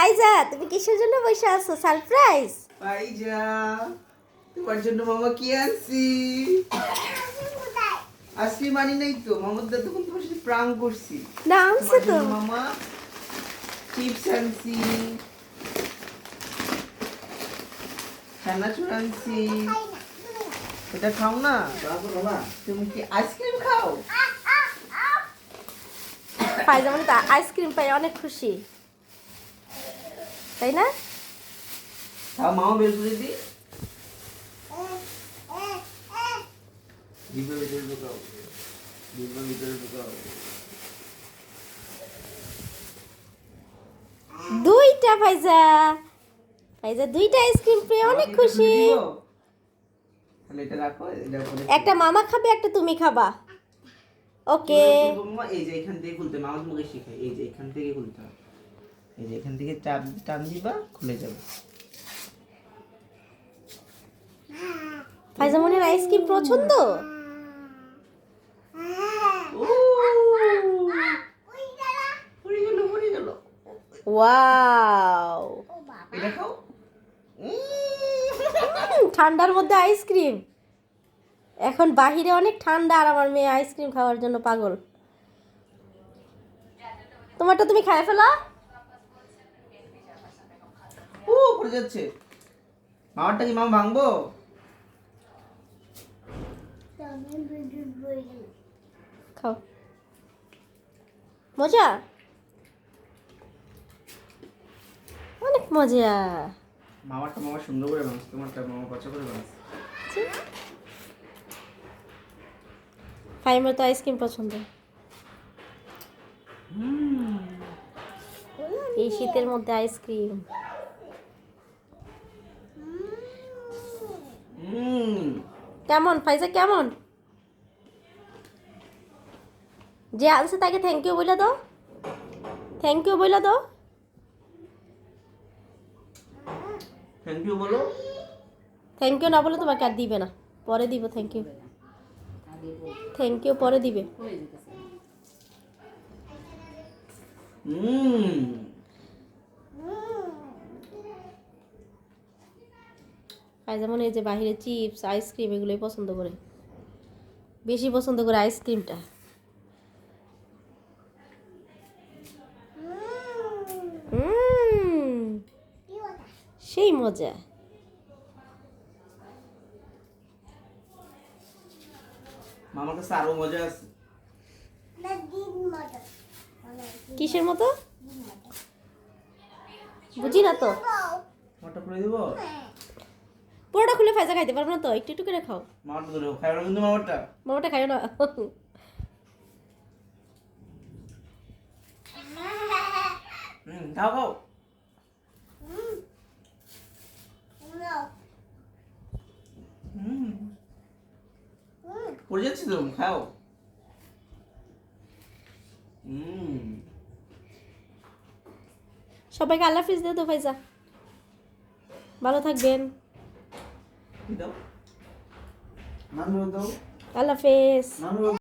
ফাইজা, তুমি কিসের জন্য বসে আছো? সারপ্রাইজ। ফাইজা, তোমার জন্য মামা কি আনছি? আজকে মানি নাই তো, মামার দাদু কোন তোমার সাথে প্রাং করছি। না আনছে তো মামা চিপস আনছি, চানাচুর আনছি। এটা খাও না? তুমি কি আইসক্রিম খাও? ফাইজা মানে আইসক্রিম পাই অনেক খুশি, তাই না? খাও, মামা বের করে দি। ডিব্বার ভিতরে ঢুকাও, ডিব্বার ভিতরে ঢুকাও। দুইটা ফাইজা, ফাইজা দুইটা আইসক্রিম পেয়ে অনেক খুশি। তাহলে এটা রাখো, এটা উপরে একটা মামা খাবে, একটা তুমি খাবা। ওকে। মামা এই যে এখান থেকে খুলতে, মামা তোমাকে শেখায়, এই যে এখান থেকে খুলতে হবে। এই যে এখান থেকে চাপ টান দিবা, খুলে যাবে। ফাইজা মনের আইসক্রিম পছন্দ। পড়ে গেল। ওয়াও, এটা খাও। ঠান্ডার মধ্যে আইসক্রিম। এখন বাহিরে অনেক ঠান্ডা আর আমার মেয়ে আইসক্রিম খাওয়ার জন্য পাগল। তোমারটা তুমি খায় ফেলা। পড়ে যাচ্ছে। মামারটা কি মামা ভাঙবো? খাও, মজা, অনেক মজা। মামারটা মামা সুন্দর করে ভাঙছে, তোমারটা মামা পচা করে ভাঙছে। ফাইমার তো আইসক্রিম পছন্দ। এই শীতের মধ্যে আইসক্রিম। কেমন ফাইজা, কেমন? যে আনছে তাকে থ্যাংক ইউ বলে দাও, থ্যাংক ইউ বলে দাও। থ্যাংক ইউ বলো। থ্যাংক ইউ না বলে তোমাকে আর দিবে না, পরে দিব। থ্যাংক ইউ, থ্যাংক ইউ পরে দিবে। আর যেমন এই যে বাহিরে চিপস আইসক্রিম এগুলোই পছন্দ করে, বেশি পছন্দ করে আইসক্রিমটা। সেই মজা। মামার কাছে আরো মজা আছে। কিসের মতো বুঝি না তো। মামারটা খুলে দিব। পুরোটা খুলে ফাইজা খাইতে পারবো না তো, একটু একটু করে খাও। মামারটা ধরে খাই না কিন্তু মামারটা। মামাটা খাইও না। খাও খাও। পড়ে যাচ্ছি তো, খাও। সবাইকে আল্লাহ হাফিজ দিয়ে তো ফাইজা, ভালো থাকবেন। দাও নানু দাও। আল্লাহ হাফেজ।